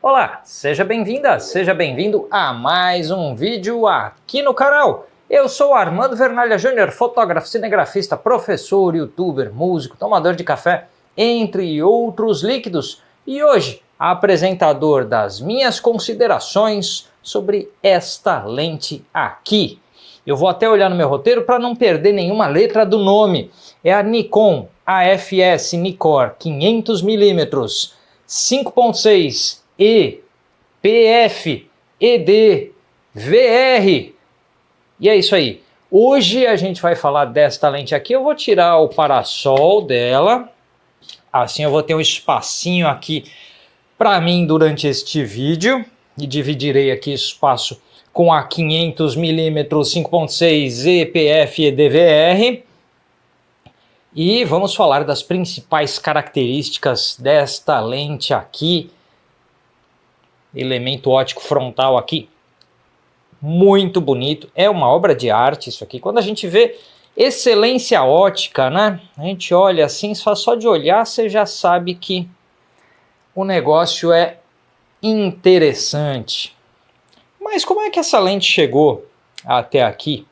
Olá, seja bem-vinda, seja bem-vindo a mais um vídeo aqui no canal. Eu sou Armando Vernalha Júnior, fotógrafo, cinegrafista, professor, youtuber, músico, tomador de café, entre outros líquidos. E hoje, apresentador das minhas considerações sobre esta lente aqui. Eu vou até olhar no meu roteiro para não perder nenhuma letra do nome. É a Nikon AFS Nikkor 500mm 5.6 EPF ED VR. E é isso aí. Hoje a gente vai falar desta lente aqui. Eu vou tirar o parasol dela. Assim eu vou ter um espacinho aqui para mim durante este vídeo. E dividirei aqui espaço com a 500mm 5.6 EPF ED VR. E vamos falar das principais características desta lente aqui. Elemento óptico frontal aqui, muito bonito, é uma obra de arte isso aqui. Quando a gente vê excelência ótica, né? A gente olha assim, só de olhar você já sabe que o negócio é interessante. Mas como é que essa lente chegou até aqui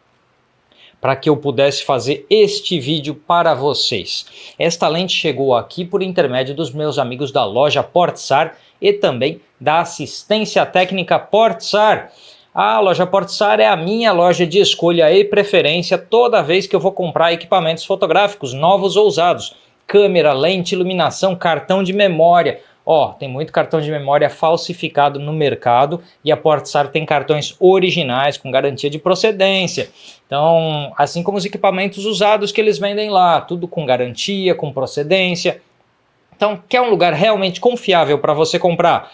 para que eu pudesse fazer este vídeo para vocês? Esta lente chegou aqui por intermédio dos meus amigos da loja Portsar e também da assistência técnica Portsar. A loja Portsar é a minha loja de escolha e preferência toda vez que eu vou comprar equipamentos fotográficos novos ou usados. Câmera, lente, iluminação, cartão de memória. Tem muito cartão de memória falsificado no mercado e a Portsar tem cartões originais com garantia de procedência. Então, assim como os equipamentos usados que eles vendem lá, tudo com garantia, com procedência. Então, quer um lugar realmente confiável para você comprar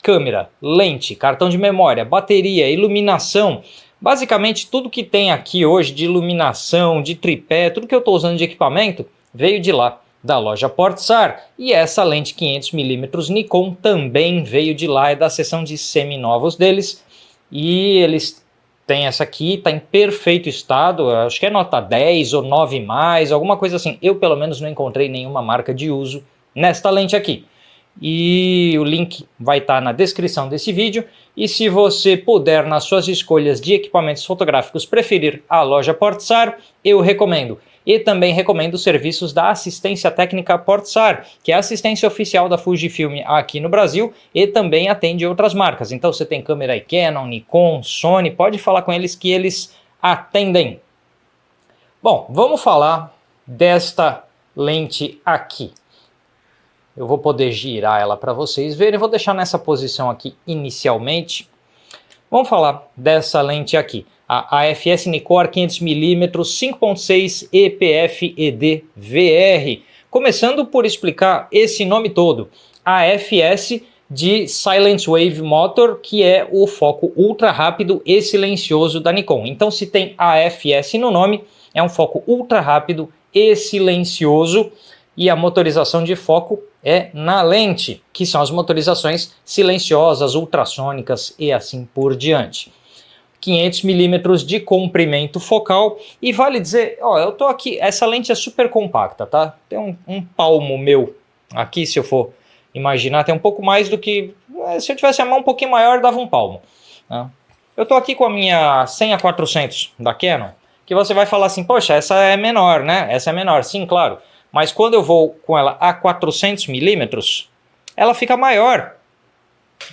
câmera, lente, cartão de memória, bateria, iluminação, basicamente tudo que tem aqui hoje de iluminação, de tripé, tudo que eu estou usando de equipamento veio de lá, da loja Portsar. E essa lente 500mm Nikon também veio de lá, é da seção de seminovos deles. E eles têm essa aqui, está em perfeito estado, acho que é nota 10 ou 9+, alguma coisa assim. Eu pelo menos não encontrei nenhuma marca de uso nesta lente aqui. E o link vai estar na descrição desse vídeo. E se você puder, nas suas escolhas de equipamentos fotográficos, preferir a loja Portsar, eu recomendo. E também recomendo os serviços da assistência técnica Portsar, que é a assistência oficial da Fujifilm aqui no Brasil e também atende outras marcas. Então você tem câmera Canon, Nikon, Sony, pode falar com eles que eles atendem. Bom, vamos falar desta lente aqui. Eu vou poder girar ela para vocês verem. Eu vou deixar nessa posição aqui inicialmente. Vamos falar dessa lente aqui. A AFS Nikkor 500mm 5.6 EPF ED VR. Começando por explicar esse nome todo. AFS de Silent Wave Motor, que é o foco ultra rápido e silencioso da Nikon. Então se tem AFS no nome, é um foco ultra rápido e silencioso. E a motorização de foco é na lente, que são as motorizações silenciosas, ultrassônicas e assim por diante. 500mm de comprimento focal. E vale dizer, eu tô aqui, essa lente é super compacta, tá? Tem um palmo meu aqui, se eu for imaginar, tem um pouco mais do que... Se eu tivesse a mão um pouquinho maior, dava um palmo, né? Eu tô aqui com a minha 100-400 da Canon, que você vai falar assim, poxa, essa é menor, né? Essa é menor, sim, claro. Mas quando eu vou com ela a 400mm, ela fica maior.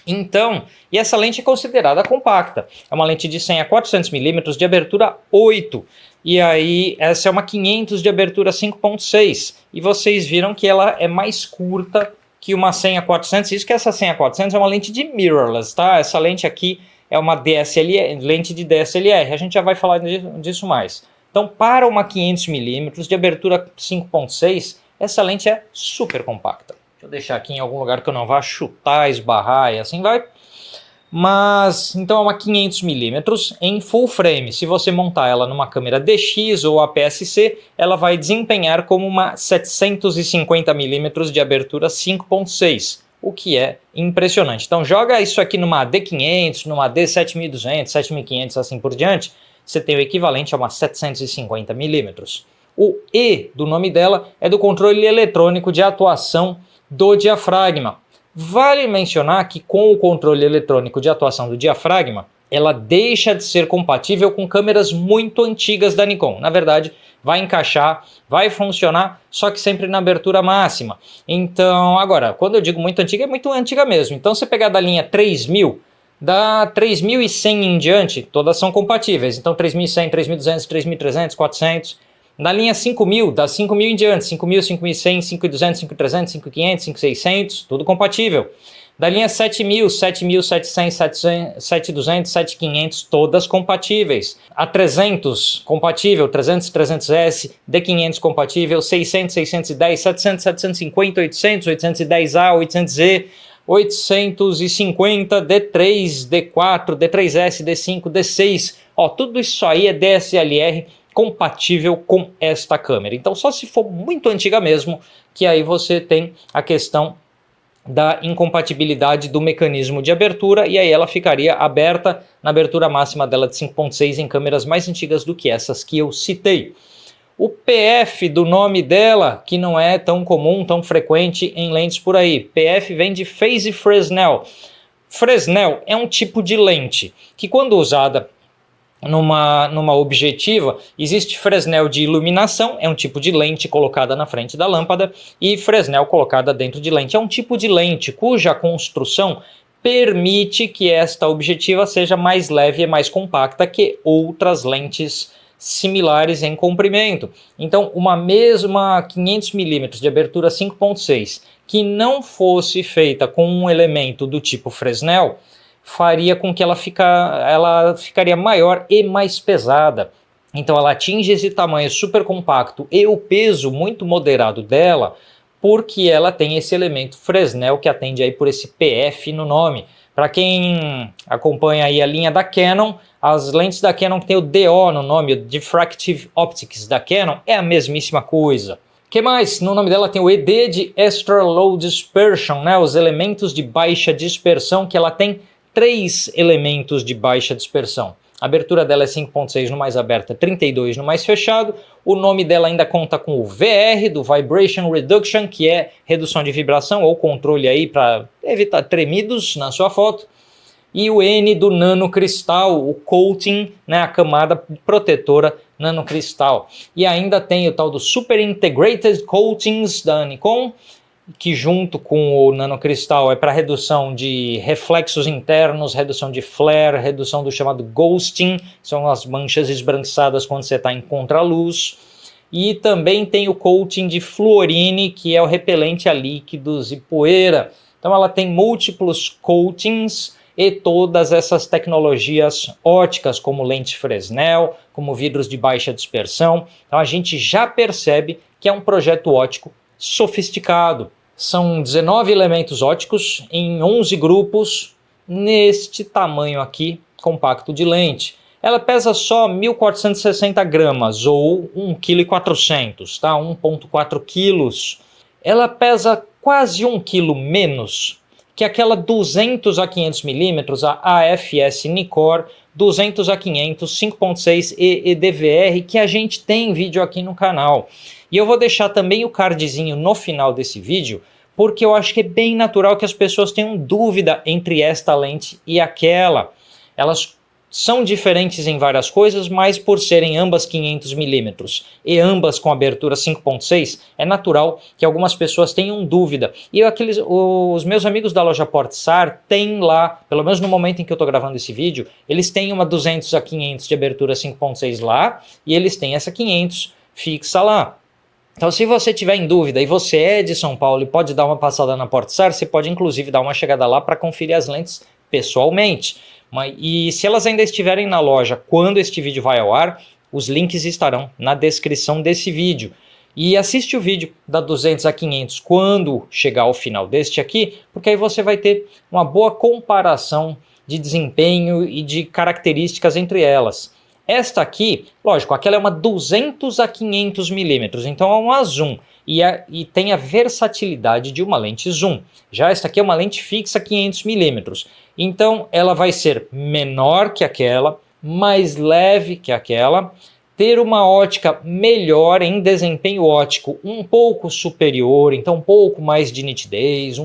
Então, e essa lente é considerada compacta. É uma lente de 100-400mm de abertura 8. E aí, essa é uma 500 de abertura 5.6. E vocês viram que ela é mais curta que uma 100-400. Isso que essa 100-400 é uma lente de mirrorless, tá? Essa lente aqui é uma DSLR, lente de DSLR. A gente já vai falar disso mais. Então, para uma 500mm de abertura 5.6, essa lente é super compacta. Deixa eu deixar aqui em algum lugar que eu não vá chutar, esbarrar e assim vai. Mas, então é uma 500mm em full frame. Se você montar ela numa câmera DX ou APS-C, ela vai desempenhar como uma 750mm de abertura 5.6. O que é impressionante. Então, joga isso aqui numa D500, numa D7200, 7500, assim por diante. Você tem o equivalente a uma 750mm. O E do nome dela é do controle eletrônico de atuação do diafragma. Vale mencionar que com o controle eletrônico de atuação do diafragma, ela deixa de ser compatível com câmeras muito antigas da Nikon. Na verdade, vai encaixar, vai funcionar, só que sempre na abertura máxima. Então, agora, quando eu digo muito antiga, é muito antiga mesmo. Então, se pegar da linha 3000, da 3100 em diante, todas são compatíveis. Então, 3100, 3200, 3300, 400. Da linha 5000, das 5000 em diante, 5000, 5100, 5200, 5300, 5500, 5600, tudo compatível. Da linha 7000, 7700, 7200, 7500, todas compatíveis. A300 compatível, 300, 300S, D500 compatível, 600, 610, 700, 750, 800, 810A, 800Z, 850, D3, D4, D3S, D5, D6. Ó, tudo isso aí é DSLR compatível com esta câmera. Então só se for muito antiga mesmo, que aí você tem a questão da incompatibilidade do mecanismo de abertura, e aí ela ficaria aberta na abertura máxima dela de 5.6 em câmeras mais antigas do que essas que eu citei. O PF do nome dela, que não é tão comum, tão frequente em lentes por aí. PF vem de Phase Fresnel. Fresnel é um tipo de lente que, quando usada numa objetiva, existe Fresnel de iluminação, é um tipo de lente colocada na frente da lâmpada, e Fresnel colocada dentro de lente. É um tipo de lente cuja construção permite que esta objetiva seja mais leve e mais compacta que outras lentes similares em comprimento. Então, uma mesma 500mm de abertura 5.6 que não fosse feita com um elemento do tipo Fresnel, faria com que ela ficaria maior e mais pesada. Então ela atinge esse tamanho super compacto e o peso muito moderado dela, porque ela tem esse elemento Fresnel que atende aí por esse PF no nome. Para quem acompanha aí a linha da Canon, as lentes da Canon que tem o DO no nome, o Diffractive Optics da Canon, é a mesmíssima coisa. O que mais? No nome dela tem o ED de Extra Low Dispersion, né? Os elementos de baixa dispersão, que ela tem 3 elementos de baixa dispersão. A abertura dela é 5.6 no mais aberta, 32 no mais fechado. O nome dela ainda conta com o VR, do Vibration Reduction, que é redução de vibração ou controle aí para evitar tremidos na sua foto. E o N do nanocristal, o coating, né, a camada protetora nanocristal. E ainda tem o tal do Super Integrated Coatings da Nikon, que junto com o nanocristal é para redução de reflexos internos, redução de flare, redução do chamado ghosting, são as manchas esbranquiçadas quando você está em contraluz. E também tem o coating de fluorine, que é o repelente a líquidos e poeira. Então ela tem múltiplos coatings e todas essas tecnologias óticas, como lente Fresnel, como vidros de baixa dispersão. Então a gente já percebe que é um projeto ótico sofisticado. São 19 elementos óticos em 11 grupos neste tamanho aqui compacto de lente. Ela pesa só 1.460 gramas ou 1,4 kg, tá? 1,4 kg. Ela pesa quase 1 kg menos que aquela 200 a 500 mm, a AFS Nikkor 200 a 500 5.6 EDVR, que a gente tem vídeo aqui no canal. E eu vou deixar também o cardzinho no final desse vídeo, porque eu acho que é bem natural que as pessoas tenham dúvida entre esta lente e aquela. Elas são diferentes em várias coisas, mas por serem ambas 500mm e ambas com abertura 5.6, é natural que algumas pessoas tenham dúvida. E os meus amigos da loja Portsar têm lá, pelo menos no momento em que eu estou gravando esse vídeo, eles têm uma 200 a 500 de abertura 5.6 lá, e eles têm essa 500 fixa lá. Então, se você tiver em dúvida e você é de São Paulo e pode dar uma passada na Portsar, você pode inclusive dar uma chegada lá para conferir as lentes pessoalmente. E se elas ainda estiverem na loja quando este vídeo vai ao ar, os links estarão na descrição desse vídeo. E assiste o vídeo da 200 a 500 quando chegar ao final deste aqui, porque aí você vai ter uma boa comparação de desempenho e de características entre elas. Esta aqui, lógico, aquela é uma 200 a 500 milímetros, então é uma zoom e tem a versatilidade de uma lente zoom. Já esta aqui é uma lente fixa 500 milímetros, então ela vai ser menor que aquela, mais leve que aquela, ter uma ótica melhor em desempenho óptico, um pouco superior, então um pouco mais de nitidez,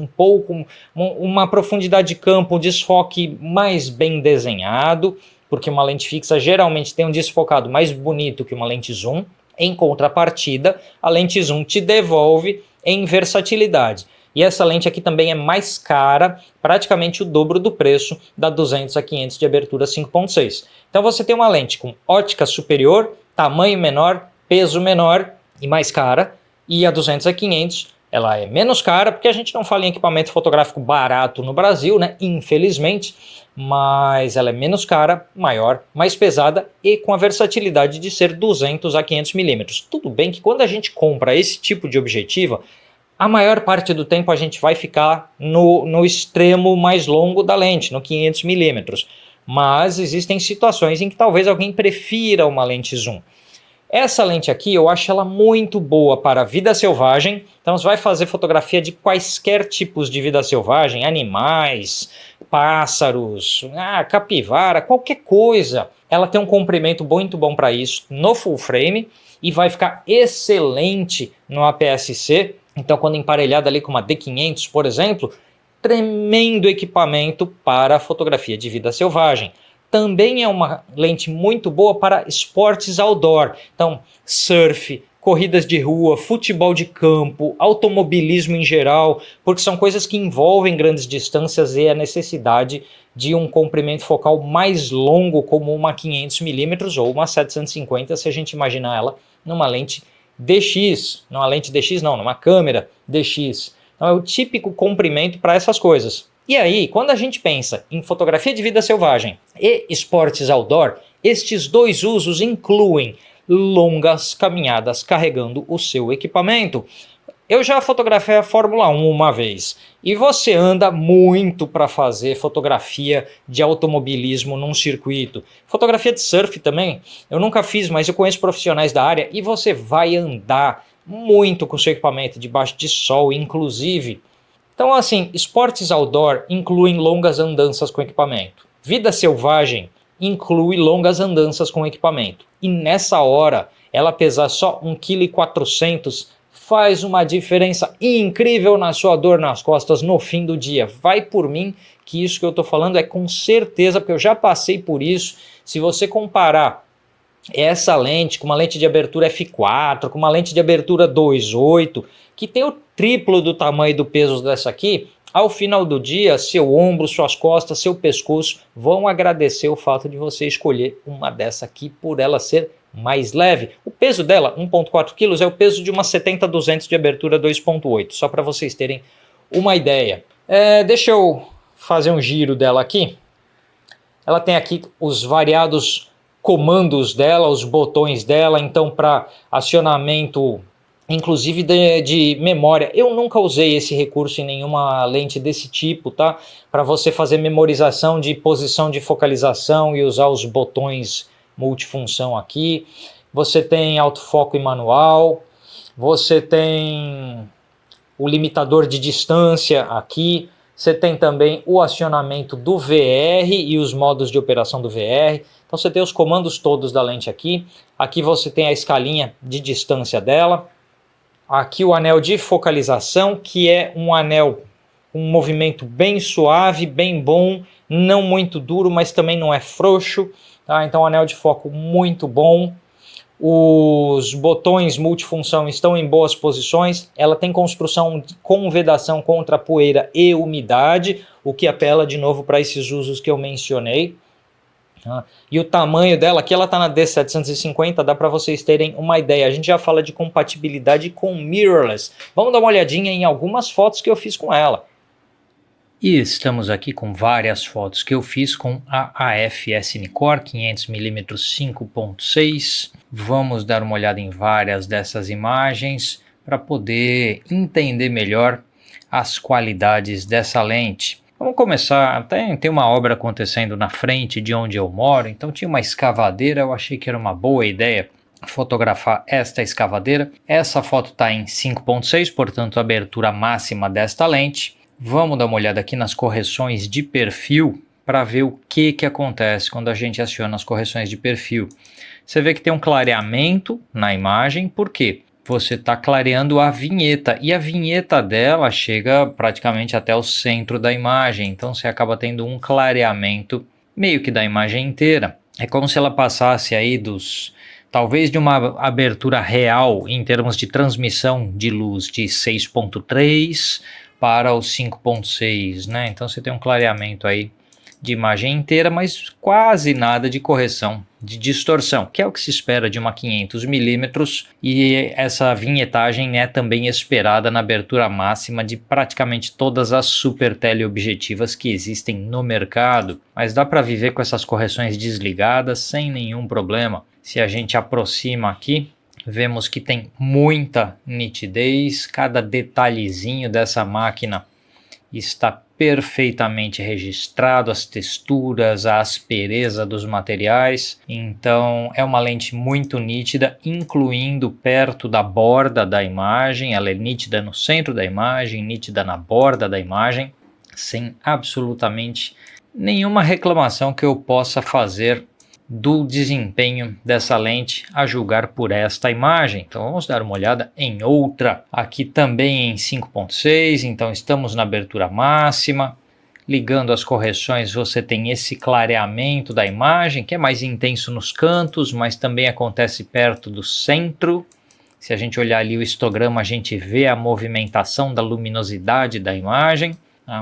uma profundidade de campo, um desfoque mais bem desenhado, porque uma lente fixa geralmente tem um desfocado mais bonito que uma lente zoom. Em contrapartida, a lente zoom te devolve em versatilidade. E essa lente aqui também é mais cara, praticamente o dobro do preço da 200 a 500 de abertura 5.6. Então você tem uma lente com ótica superior, tamanho menor, peso menor e mais cara. E a 200 a 500 ela é menos cara, porque a gente não fala em equipamento fotográfico barato no Brasil, né? Infelizmente. Mas ela é menos cara, maior, mais pesada e com a versatilidade de ser 200 a 500 milímetros. Tudo bem que quando a gente compra esse tipo de objetivo, a maior parte do tempo a gente vai ficar no extremo mais longo da lente, no 500 milímetros. Mas existem situações em que talvez alguém prefira uma lente zoom. Essa lente aqui eu acho ela muito boa para vida selvagem, então você vai fazer fotografia de quaisquer tipos de vida selvagem, animais, pássaros, capivara, qualquer coisa. Ela tem um comprimento muito bom para isso no full frame e vai ficar excelente no APS-C. Então quando emparelhada ali com uma D500, por exemplo, tremendo equipamento para fotografia de vida selvagem. Também é uma lente muito boa para esportes outdoor, então surf, corridas de rua, futebol de campo, automobilismo em geral, porque são coisas que envolvem grandes distâncias e a necessidade de um comprimento focal mais longo, como uma 500mm ou uma 750, se a gente imaginar ela numa lente DX, numa câmera DX. Então é o típico comprimento para essas coisas. E aí, quando a gente pensa em fotografia de vida selvagem e esportes outdoor, estes dois usos incluem longas caminhadas carregando o seu equipamento. Eu já fotografei a Fórmula 1 uma vez e você anda muito para fazer fotografia de automobilismo num circuito. Fotografia de surf também, eu nunca fiz, mas eu conheço profissionais da área e você vai andar muito com o seu equipamento debaixo de sol, inclusive. Então, assim, esportes outdoor incluem longas andanças com equipamento. Vida selvagem inclui longas andanças com equipamento. E nessa hora, ela pesar só 1,4 kg faz uma diferença incrível na sua dor nas costas no fim do dia. Vai por mim que isso que eu estou falando é com certeza, porque eu já passei por isso. Se você comparar essa lente com uma lente de abertura f4, com uma lente de abertura 2.8, que tem o triplo do tamanho e do peso dessa aqui, ao final do dia, seu ombro, suas costas, seu pescoço vão agradecer o fato de você escolher uma dessa aqui por ela ser mais leve. O peso dela, 1,4 kg, é o peso de uma 70-200 de abertura 2.8, só para vocês terem uma ideia. Deixa eu fazer um giro dela aqui. Ela tem aqui os variados comandos dela, os botões dela, então para acionamento inclusive de memória. Eu nunca usei esse recurso em nenhuma lente desse tipo, tá? Para você fazer memorização de posição de focalização e usar os botões multifunção aqui. Você tem autofoco e manual, você tem o limitador de distância aqui, você tem também o acionamento do VR e os modos de operação do VR. Então você tem os comandos todos da lente aqui. Aqui você tem a escalinha de distância dela. Aqui o anel de focalização, que é um anel com um movimento bem suave, bem bom, não muito duro, mas também não é frouxo. Tá? Então anel de foco muito bom. Os botões multifunção estão em boas posições. Ela tem construção com vedação contra poeira e umidade, o que apela de novo para esses usos que eu mencionei. E o tamanho dela, aqui ela está na D750, dá para vocês terem uma ideia. A gente já fala de compatibilidade com mirrorless. Vamos dar uma olhadinha em algumas fotos que eu fiz com ela. E estamos aqui com várias fotos que eu fiz com a AF-S Nikkor 500mm 5.6. Vamos dar uma olhada em várias dessas imagens para poder entender melhor as qualidades dessa lente. Vamos começar, tem uma obra acontecendo na frente de onde eu moro, então tinha uma escavadeira, eu achei que era uma boa ideia fotografar esta escavadeira. Essa foto está em 5.6, portanto a abertura máxima desta lente. Vamos dar uma olhada aqui nas correções de perfil para ver o que acontece quando a gente aciona as correções de perfil. Você vê que tem um clareamento na imagem, por quê? Você está clareando a vinheta e a vinheta dela chega praticamente até o centro da imagem, então você acaba tendo um clareamento meio que da imagem inteira. É como se ela passasse aí talvez de uma abertura real em termos de transmissão de luz de 6.3 para os 5.6, né? Então você tem um clareamento aí de imagem inteira, mas quase nada de correção de distorção, que é o que se espera de uma 500mm, e essa vinhetagem é também esperada na abertura máxima de praticamente todas as super teleobjetivas que existem no mercado, mas dá para viver com essas correções desligadas sem nenhum problema. Se a gente aproxima aqui, vemos que tem muita nitidez, cada detalhezinho dessa máquina está perfeitamente registrado, as texturas, a aspereza dos materiais. Então é uma lente muito nítida, incluindo perto da borda da imagem. Ela é nítida no centro da imagem, nítida na borda da imagem, sem absolutamente nenhuma reclamação que eu possa fazer do desempenho dessa lente a julgar por esta imagem. Então vamos dar uma olhada em outra, aqui também em 5.6, então estamos na abertura máxima. Ligando as correções, você tem esse clareamento da imagem, que é mais intenso nos cantos, mas também acontece perto do centro. Se a gente olhar ali o histograma, a gente vê a movimentação da luminosidade da imagem,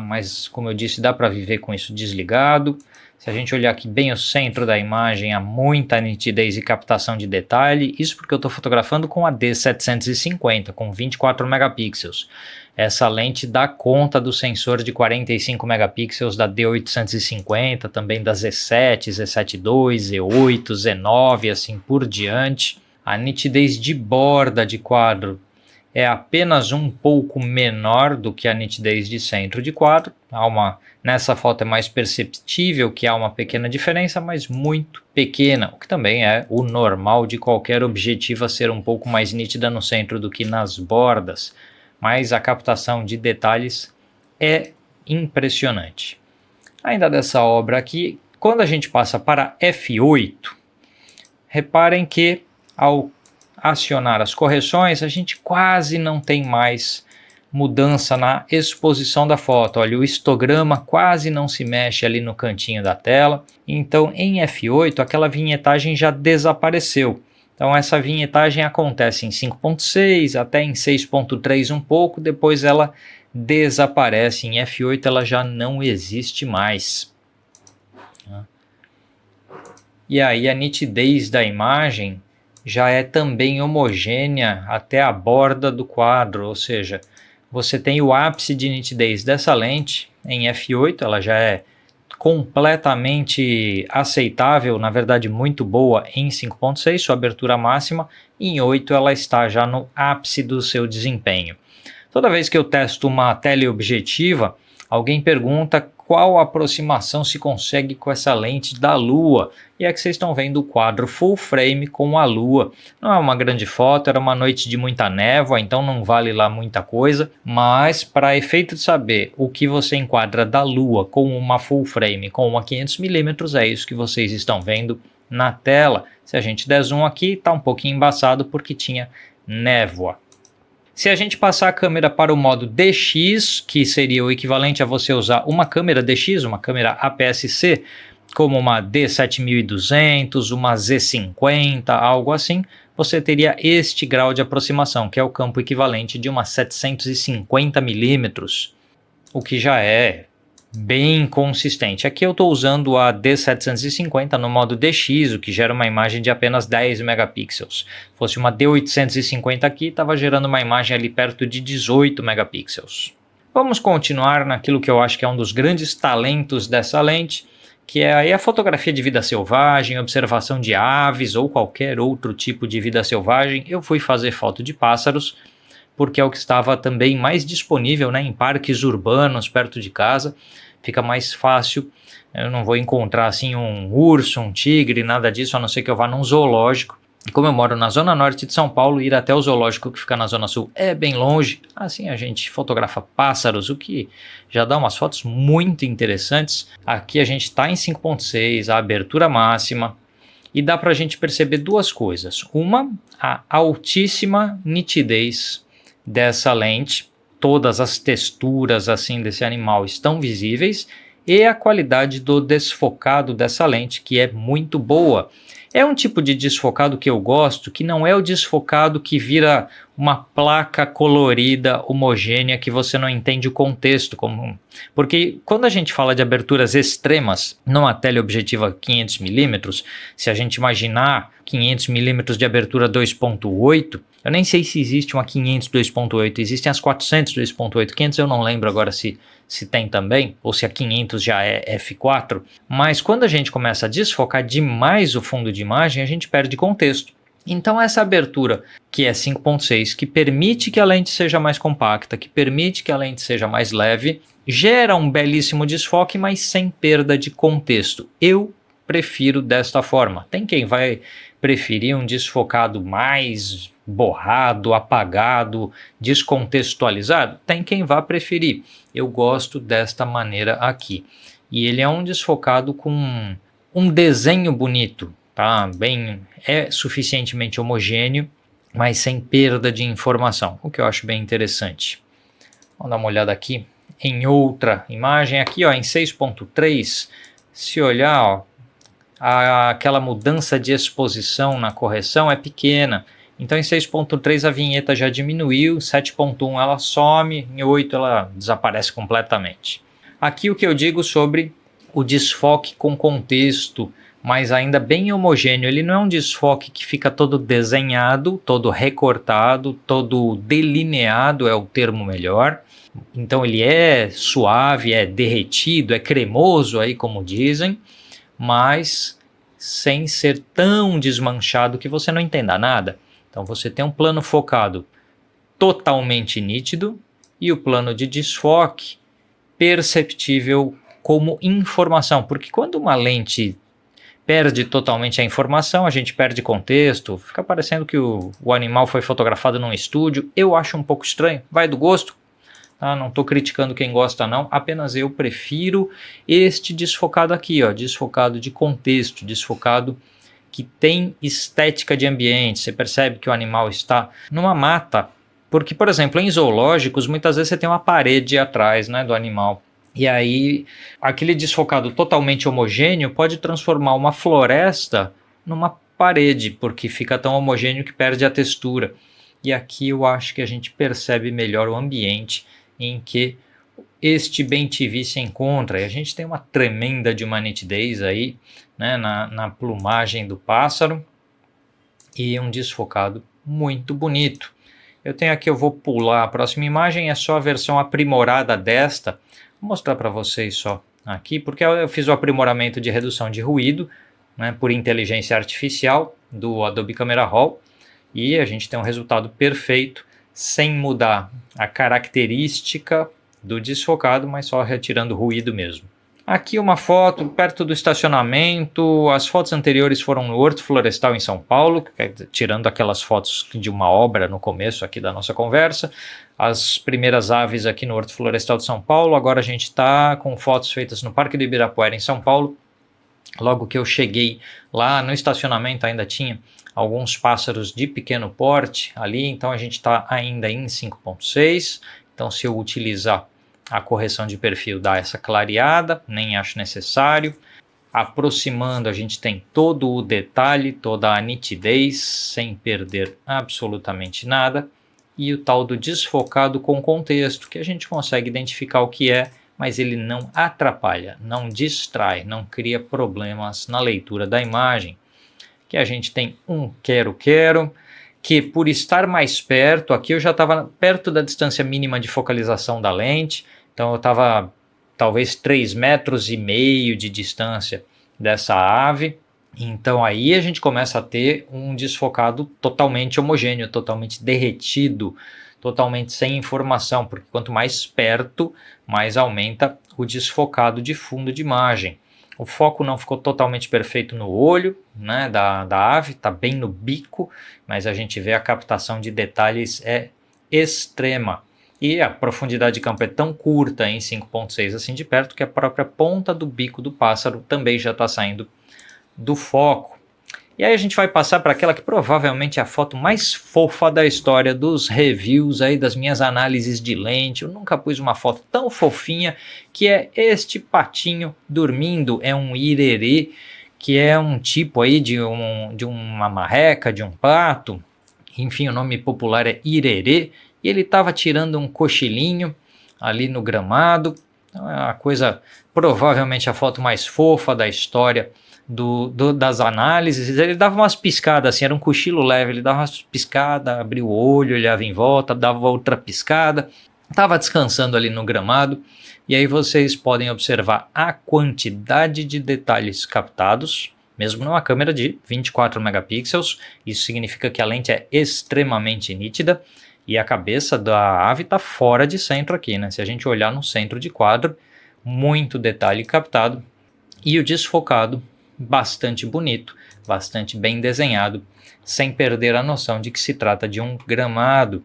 mas como eu disse, dá para viver com isso desligado. Se a gente olhar aqui bem o centro da imagem, há muita nitidez e captação de detalhe. Isso porque eu estou fotografando com a D750, com 24 megapixels. Essa lente dá conta do sensor de 45 megapixels da D850, também da Z7, Z7 II, Z8, Z9, assim por diante. A nitidez de borda de quadro é apenas um pouco menor do que a nitidez de centro de quadro. Nessa foto é mais perceptível que há uma pequena diferença, mas muito pequena, o que também é o normal de qualquer objetiva ser um pouco mais nítida no centro do que nas bordas. Mas a captação de detalhes é impressionante. Ainda dessa obra aqui, quando a gente passa para F8, reparem que ao acionar as correções, a gente quase não tem mais mudança na exposição da foto. Olha, o histograma quase não se mexe ali no cantinho da tela. Então, em F8, aquela vinhetagem já desapareceu. Então, essa vinhetagem acontece em 5.6, até em 6.3 um pouco, depois ela desaparece. Em F8 ela já não existe mais. E aí a nitidez da imagem já é também homogênea até a borda do quadro, ou seja, você tem o ápice de nitidez dessa lente em F8, ela já é completamente aceitável, na verdade muito boa em 5.6, sua abertura máxima, e em 8 ela está já no ápice do seu desempenho. Toda vez que eu testo uma teleobjetiva, alguém pergunta qual aproximação se consegue com essa lente da Lua. E é que vocês estão vendo o quadro full frame com a Lua. Não é uma grande foto, era uma noite de muita névoa, então não vale lá muita coisa. Mas para efeito de saber o que você enquadra da Lua com uma full frame, com uma 500mm, é isso que vocês estão vendo na tela. Se a gente der zoom aqui, está um pouquinho embaçado porque tinha névoa. Se a gente passar a câmera para o modo DX, que seria o equivalente a você usar uma câmera DX, uma câmera APS-C, como uma D7200, uma Z50, algo assim, você teria este grau de aproximação, que é o campo equivalente de uma 750mm, o que já é bem consistente. Aqui eu estou usando a D750 no modo DX, o que gera uma imagem de apenas 10 megapixels. Se fosse uma D850 aqui, estava gerando uma imagem ali perto de 18 megapixels. Vamos continuar naquilo que eu acho que é um dos grandes talentos dessa lente, que é aí a fotografia de vida selvagem, observação de aves ou qualquer outro tipo de vida selvagem. Eu fui fazer foto de pássaros, porque é o que estava também mais disponível, né, em parques urbanos perto de casa. Fica mais fácil, eu não vou encontrar assim um urso, um tigre, nada disso, a não ser que eu vá num zoológico. E como eu moro na zona norte de São Paulo, ir até o zoológico que fica na zona sul é bem longe. Assim a gente fotografa pássaros, o que já dá umas fotos muito interessantes. Aqui a gente está em 5.6, a abertura máxima. E dá para a gente perceber duas coisas. Uma, a altíssima nitidez dessa lente. Todas as texturas assim desse animal estão visíveis. E a qualidade do desfocado dessa lente, que é muito boa. É um tipo de desfocado que eu gosto, que não é o desfocado que vira uma placa colorida, homogênea, que você não entende o contexto. Porque quando a gente fala de aberturas extremas, numa teleobjetiva 500mm, se a gente imaginar 500mm de abertura 2.8, eu nem sei se existe uma 500 2.8, existem as 400 2.8, 500 eu não lembro agora se tem também, ou se a 500 já é f4, mas quando a gente começa a desfocar demais o fundo de imagem, a gente perde contexto. Então essa abertura, que é 5.6, que permite que a lente seja mais compacta, que permite que a lente seja mais leve, gera um belíssimo desfoque, mas sem perda de contexto. Eu prefiro desta forma. Tem quem vai preferir um desfocado mais borrado, apagado, descontextualizado? Tem quem vá preferir. Eu gosto desta maneira aqui. E ele é um desfocado com um desenho bonito, tá? É suficientemente homogêneo, mas sem perda de informação, o que eu acho bem interessante. Vamos dar uma olhada aqui em outra imagem, aqui ó, em 6.3, se olhar, ó, aquela mudança de exposição na correção é pequena. Então em 6.3 a vinheta já diminuiu, 7.1 ela some, em 8 ela desaparece completamente. Aqui o que eu digo sobre o desfoque com contexto, mas ainda bem homogêneo. Ele não é um desfoque que fica todo desenhado, todo recortado, todo delineado é o termo melhor. Então ele é suave, é derretido, é cremoso aí como dizem, mas sem ser tão desmanchado que você não entenda nada. Então você tem um plano focado totalmente nítido e o plano de desfoque perceptível como informação, porque quando uma lente perde totalmente a informação, a gente perde contexto, fica parecendo que o animal foi fotografado num estúdio. Eu acho um pouco estranho, vai do gosto, tá? Não estou criticando quem gosta não, apenas eu prefiro este desfocado aqui, ó, desfocado de contexto, desfocado que tem estética de ambiente. Você percebe que o animal está numa mata, porque, por exemplo, em zoológicos, muitas vezes você tem uma parede atrás, né, do animal. E aí, aquele desfocado totalmente homogêneo pode transformar uma floresta numa parede, porque fica tão homogêneo que perde a textura. E aqui eu acho que a gente percebe melhor o ambiente em que este bem-TV se encontra. E a gente tem uma tremenda de uma nitidez aí, né, na plumagem do pássaro e um desfocado muito bonito. Eu tenho aqui, eu vou pular a próxima imagem, é só a versão aprimorada desta. Vou mostrar para vocês só aqui, porque eu fiz o aprimoramento de redução de ruído, né, por inteligência artificial do Adobe Camera Raw, e a gente tem um resultado perfeito, sem mudar a característica do desfocado, mas só retirando o ruído mesmo. Aqui uma foto perto do estacionamento. As fotos anteriores foram no Horto Florestal em São Paulo, tirando aquelas fotos de uma obra no começo aqui da nossa conversa. As primeiras aves aqui no Horto Florestal de São Paulo. Agora a gente está com fotos feitas no Parque do Ibirapuera em São Paulo. Logo que eu cheguei lá no estacionamento ainda tinha alguns pássaros de pequeno porte ali, então a gente está ainda em 5.6. Então se eu utilizar a correção de perfil dá essa clareada, nem acho necessário. Aproximando a gente tem todo o detalhe, toda a nitidez, sem perder absolutamente nada. E o tal do desfocado com contexto, que a gente consegue identificar o que é, mas ele não atrapalha, não distrai, não cria problemas na leitura da imagem. Que a gente tem um quero-quero, que por estar mais perto, aqui eu já estava perto da distância mínima de focalização da lente, então eu estava talvez 3,5 metros de distância dessa ave. Então aí a gente começa a ter um desfocado totalmente homogêneo, totalmente derretido, totalmente sem informação, porque quanto mais perto, mais aumenta o desfocado de fundo de imagem. O foco não ficou totalmente perfeito no olho, né, da ave, está bem no bico, mas a gente vê a captação de detalhes é extrema. E a profundidade de campo é tão curta em 5.6 assim de perto que a própria ponta do bico do pássaro também já está saindo do foco. E aí a gente vai passar para aquela que provavelmente é a foto mais fofa da história dos reviews aí, das minhas análises de lente. Eu nunca pus uma foto tão fofinha, que é este patinho dormindo. É um irerê, que é um tipo aí de uma marreca, de um pato. Enfim, o nome popular é irerê. E ele estava tirando um cochilinho ali no gramado. Então é uma coisa, provavelmente a foto mais fofa da história das análises. Ele dava umas piscadas, assim, era um cochilo leve, ele dava umas piscadas, abria o olho, olhava em volta, dava outra piscada, estava descansando ali no gramado, e aí vocês podem observar a quantidade de detalhes captados, mesmo numa câmera de 24 megapixels, isso significa que a lente é extremamente nítida, e a cabeça da ave está fora de centro aqui, né? Se a gente olhar no centro de quadro, muito detalhe captado, e o desfocado bastante bonito, bastante bem desenhado, sem perder a noção de que se trata de um gramado.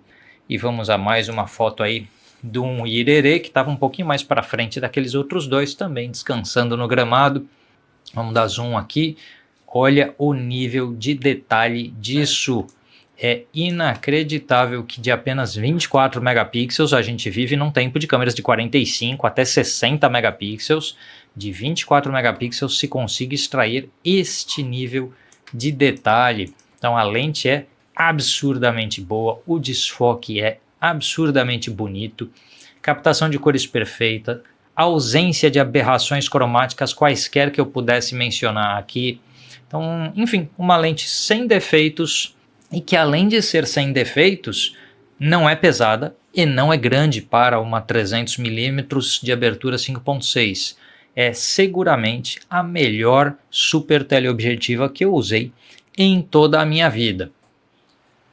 E vamos a mais uma foto aí de um irerê que estava um pouquinho mais para frente daqueles outros dois, também descansando no gramado. Vamos dar zoom aqui. Olha o nível de detalhe disso. É inacreditável que de apenas 24 megapixels a gente vive num tempo de câmeras de 45 até 60 megapixels. De 24 megapixels se consiga extrair este nível de detalhe. Então a lente é absurdamente boa, o desfoque é absurdamente bonito, captação de cores perfeita, ausência de aberrações cromáticas quaisquer que eu pudesse mencionar aqui. Então, enfim, uma lente sem defeitos e que, além de ser sem defeitos, não é pesada e não é grande para uma 300mm de abertura 5.6. É seguramente a melhor super teleobjetiva que eu usei em toda a minha vida.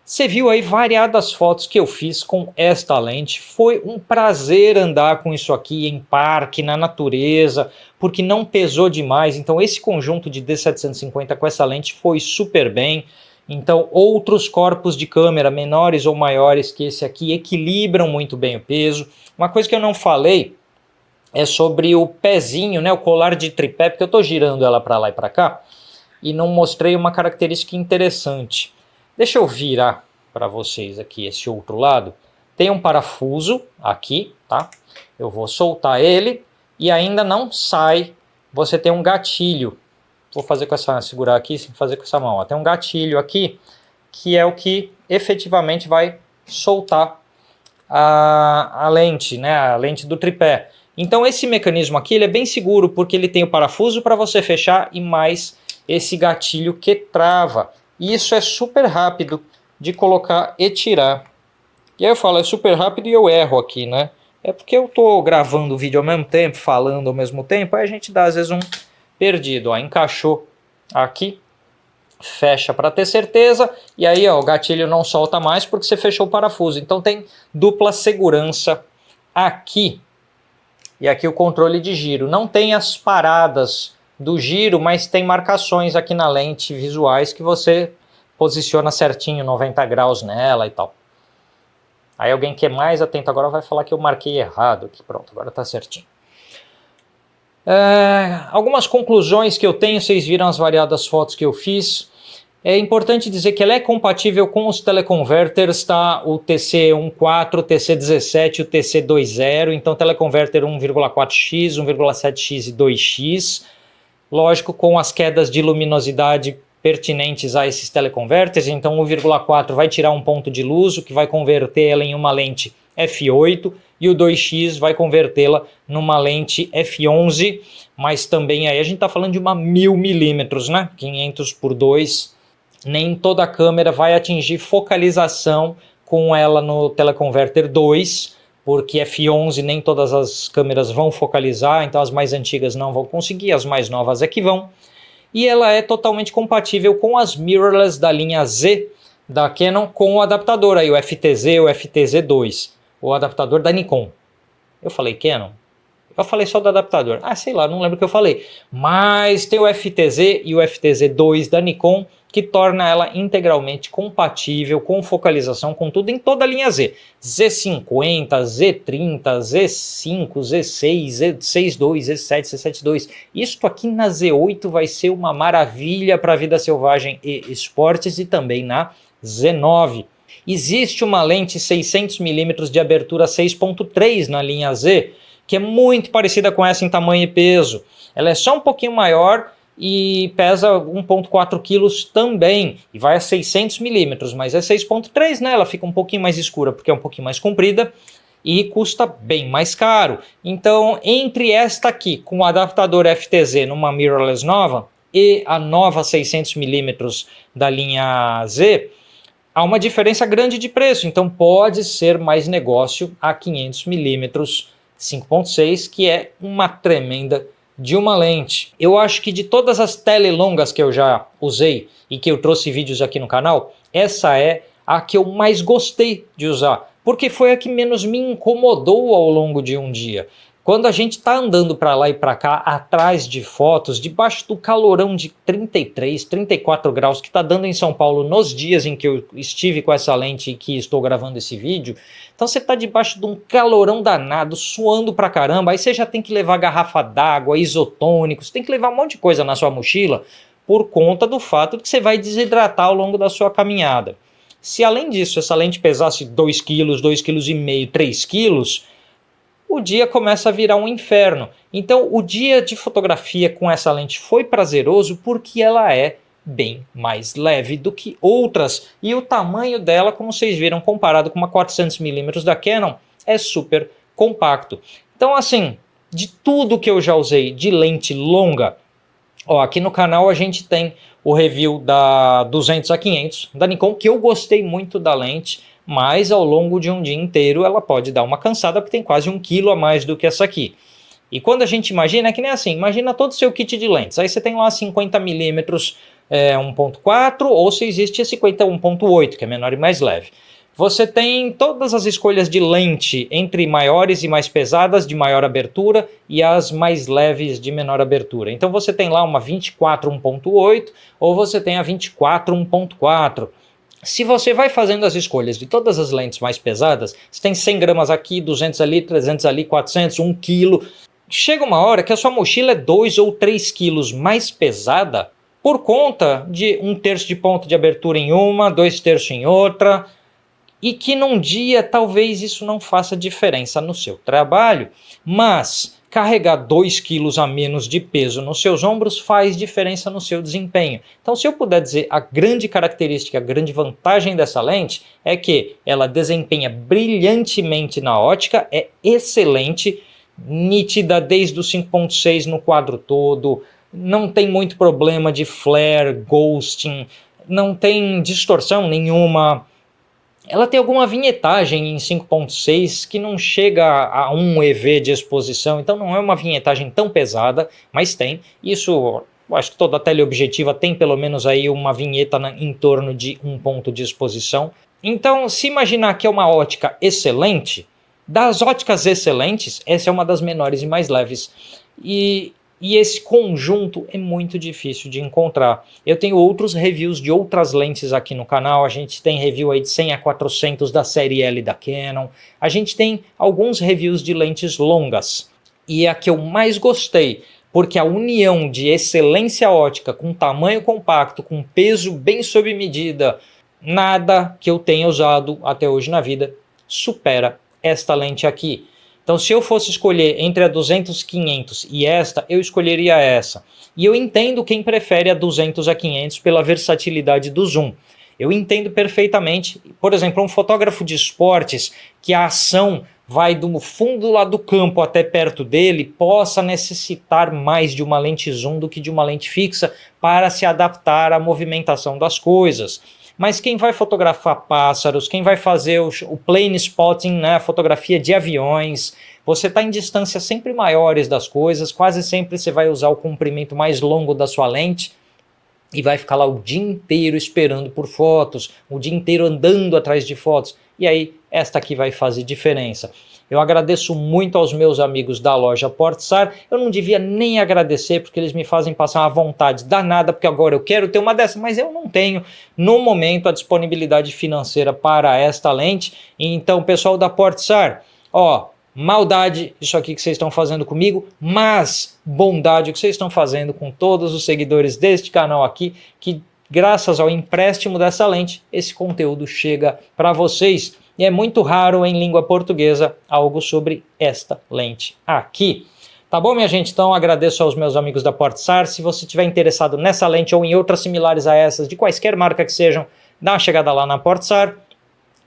Você viu aí variadas fotos que eu fiz com esta lente. Foi um prazer andar com isso aqui em parque, na natureza, porque não pesou demais. Então esse conjunto de D750 com essa lente foi super bem. Então outros corpos de câmera menores ou maiores que esse aqui equilibram muito bem o peso. Uma coisa que eu não falei é sobre o pezinho, né, o colar de tripé, porque eu estou girando ela para lá e para cá e não mostrei uma característica interessante. Deixa eu virar para vocês aqui esse outro lado. Tem um parafuso aqui, tá? Eu vou soltar ele e ainda não sai. Você tem um gatilho. Vou fazer com essa, segurar aqui, fazer com essa mão. Ó. Tem um gatilho aqui que é o que efetivamente vai soltar a lente, né? A lente do tripé. Então esse mecanismo aqui ele é bem seguro porque ele tem o parafuso para você fechar e mais esse gatilho que trava. E isso é super rápido de colocar e tirar. E aí eu falo, é super rápido e eu erro aqui, né? É porque eu tô gravando o vídeo ao mesmo tempo, falando ao mesmo tempo, aí a gente dá às vezes um perdido. Ó, encaixou aqui, fecha para ter certeza, e aí ó, o gatilho não solta mais porque você fechou o parafuso. Então tem dupla segurança aqui. E aqui o controle de giro. Não tem as paradas do giro, mas tem marcações aqui na lente visuais que você posiciona certinho, 90 graus nela e tal. Aí alguém que é mais atento agora vai falar que eu marquei errado aqui. Pronto, agora está certinho. Algumas conclusões que eu tenho, vocês viram as variadas fotos que eu fiz. É importante dizer que ela é compatível com os teleconverters, tá? O TC14, o TC17 e o TC20, então teleconverter 1,4x, 1,7x e 2x. Lógico, com as quedas de luminosidade pertinentes a esses teleconverters, então o 1,4 vai tirar um ponto de luz, o que vai convertê-la em uma lente f8, e o 2x vai convertê-la numa lente f11, mas também aí a gente está falando de uma 1000mm, né? 500 por 2, nem toda a câmera vai atingir focalização com ela no teleconverter 2, porque f11 nem todas as câmeras vão focalizar, então as mais antigas não vão conseguir, as mais novas é que vão. E ela é totalmente compatível com as mirrorless da linha Z da Canon com o adaptador, aí, o FTZ ou FTZ2, o adaptador da Nikon. Eu falei Canon? Eu falei só do adaptador. Ah, sei lá, não lembro o que eu falei. Mas tem o FTZ e o FTZ2 da Nikon, que torna ela integralmente compatível com focalização, com tudo em toda a linha Z. Z50, Z30, Z5, Z6, Z6.2, Z7, Z7.2. Isso aqui na Z8 vai ser uma maravilha para a vida selvagem e esportes, e também na Z9. Existe uma lente 600mm de abertura 6.3 na linha Z, que é muito parecida com essa em tamanho e peso. Ela é só um pouquinho maior e pesa 1.4 kg também, e vai a 600mm, mas é 6.3, né? Ela fica um pouquinho mais escura porque é um pouquinho mais comprida e custa bem mais caro. Então, entre esta aqui com o adaptador FTZ numa mirrorless nova e a nova 600mm da linha Z, há uma diferença grande de preço, então pode ser mais negócio a 500mm 5.6, que é uma tremenda de uma lente. Eu acho que de todas as telelongas que eu já usei e que eu trouxe vídeos aqui no canal, essa é a que eu mais gostei de usar, porque foi a que menos me incomodou ao longo de um dia. Quando a gente está andando para lá e para cá, atrás de fotos, debaixo do calorão de 33, 34 graus que está dando em São Paulo nos dias em que eu estive com essa lente e que estou gravando esse vídeo, então você está debaixo de um calorão danado, suando pra caramba, aí você já tem que levar garrafa d'água, isotônico, você tem que levar um monte de coisa na sua mochila por conta do fato de que você vai desidratar ao longo da sua caminhada. Se além disso essa lente pesasse 2 kg, 2,5 kg, 3 kg, o dia começa a virar um inferno. Então o dia de fotografia com essa lente foi prazeroso porque ela é bem mais leve do que outras, e o tamanho dela, como vocês viram, comparado com uma 400mm da Canon, é super compacto. Então assim, de tudo que eu já usei de lente longa, ó, aqui no canal a gente tem o review da 200-500 da Nikon, que eu gostei muito da lente, mas ao longo de um dia inteiro ela pode dar uma cansada, porque tem quase 1 kg a mais do que essa aqui. E quando a gente imagina, é que nem assim, imagina todo o seu kit de lentes, aí você tem lá 50mm 1.4, ou se existe a 50 1.8, que é menor e mais leve. Você tem todas as escolhas de lente entre maiores e mais pesadas, de maior abertura, e as mais leves de menor abertura. Então você tem lá uma 24 1.8, ou você tem a 24 1.4. Se você vai fazendo as escolhas de todas as lentes mais pesadas, você tem 100 gramas aqui, 200 ali, 300 ali, 400, 1 kg. Chega uma hora que a sua mochila é 2 ou 3 quilos mais pesada por conta de 1/3 de ponto de abertura em uma, 2/3 em outra, e que num dia talvez isso não faça diferença no seu trabalho, mas carregar 2 quilos a menos de peso nos seus ombros faz diferença no seu desempenho. Então, se eu puder dizer, a grande característica, a grande vantagem dessa lente é que ela desempenha brilhantemente na ótica, é excelente, nítida desde o 5.6 no quadro todo, não tem muito problema de flare, ghosting, não tem distorção nenhuma. Ela tem alguma vinhetagem em 5.6 que não chega a 1 EV de exposição, então não é uma vinhetagem tão pesada, mas tem. Isso, eu acho que toda teleobjetiva tem pelo menos aí uma vinheta em torno de 1 ponto de exposição. Então, se imaginar que é uma ótica excelente, das óticas excelentes, essa é uma das menores e mais leves. E esse conjunto é muito difícil de encontrar. Eu tenho outros reviews de outras lentes aqui no canal, a gente tem review aí de 100-400 da série L da Canon, a gente tem alguns reviews de lentes longas, e a que eu mais gostei, porque a união de excelência ótica com tamanho compacto, com peso bem sob medida, nada que eu tenha usado até hoje na vida supera esta lente aqui. Então, se eu fosse escolher entre a 200-500 e esta, eu escolheria essa. E eu entendo quem prefere a 200-500 pela versatilidade do zoom. Eu entendo perfeitamente, por exemplo, um fotógrafo de esportes que a ação vai do fundo lá do campo até perto dele, possa necessitar mais de uma lente zoom do que de uma lente fixa para se adaptar à movimentação das coisas. Mas quem vai fotografar pássaros, quem vai fazer o plane spotting, né, a fotografia de aviões, você está em distâncias sempre maiores das coisas, quase sempre você vai usar o comprimento mais longo da sua lente e vai ficar lá o dia inteiro esperando por fotos, o dia inteiro andando atrás de fotos, e aí esta aqui vai fazer diferença. Eu agradeço muito aos meus amigos da loja Portsar. Eu não devia nem agradecer, porque eles me fazem passar uma vontade danada, porque agora eu quero ter uma dessa, mas eu não tenho, no momento, a disponibilidade financeira para esta lente. Então, pessoal da Portsar, ó, maldade isso aqui que vocês estão fazendo comigo, mas bondade o que vocês estão fazendo com todos os seguidores deste canal aqui, que graças ao empréstimo dessa lente, esse conteúdo chega para vocês. E é muito raro em língua portuguesa algo sobre esta lente aqui. Tá bom, minha gente? Então agradeço aos meus amigos da Portsar. Se você estiver interessado nessa lente ou em outras similares a essas, de quaisquer marca que sejam, dá uma chegada lá na Portsar.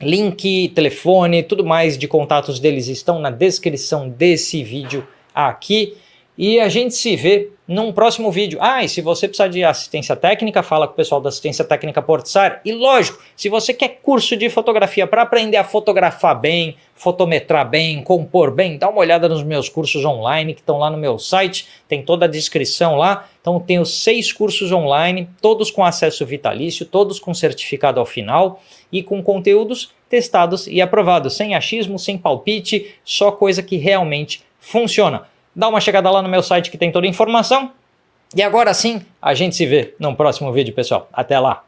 Link, telefone, tudo mais de contatos deles estão na descrição desse vídeo aqui. E a gente se vê num próximo vídeo. E se você precisar de assistência técnica, fala com o pessoal da assistência técnica Portsar. E lógico, se você quer curso de fotografia para aprender a fotografar bem, fotometrar bem, compor bem, dá uma olhada nos meus cursos online que estão lá no meu site, tem toda a descrição lá. Então tenho 6 cursos online, todos com acesso vitalício, todos com certificado ao final e com conteúdos testados e aprovados, sem achismo, sem palpite, só coisa que realmente funciona. Dá uma chegada lá no meu site que tem toda a informação. E agora sim, a gente se vê no próximo vídeo, pessoal. Até lá!